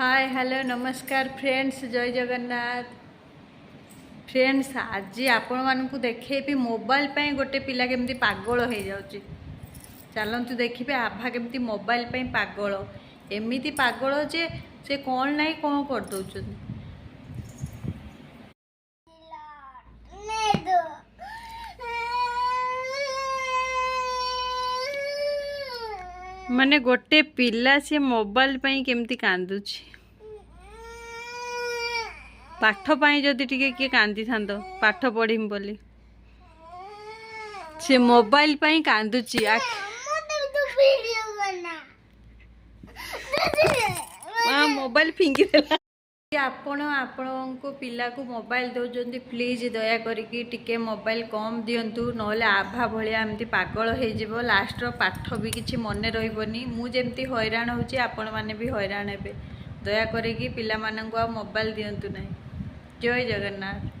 Hi hello नमस्कार friends जय Jagannath friends आज आपण मानकु देखेबी मोबाइल पे गोटे पिला केमती पागल हो जाउची। चलतु देखिए आभा केमती मोबाइल पे पागल एमती पागल जे से कौन नहीं कौन कर दौरान माने गोटे पिला से मोबाइल पे केमती कांदुची पाठ पाई जदि टिके किए कांदी थांदो पाठ पढ़ीम बोली से मोबाइल पाई कांदुची मोबाइल फिंगी देला। आपण आपणको पिला को मोबाइल दौरान प्लीज दया करिकी टिके मोबाइल कम दिंतु नले आभा भाया एमती पागल हो लास्ट पाठ भी किसी मन रही मुझे हैरान होची आपण माने भी हैरान हे दया करिकी पिला मानंको मोबाइल दिंतु नहीं। जय जगन्नाथ।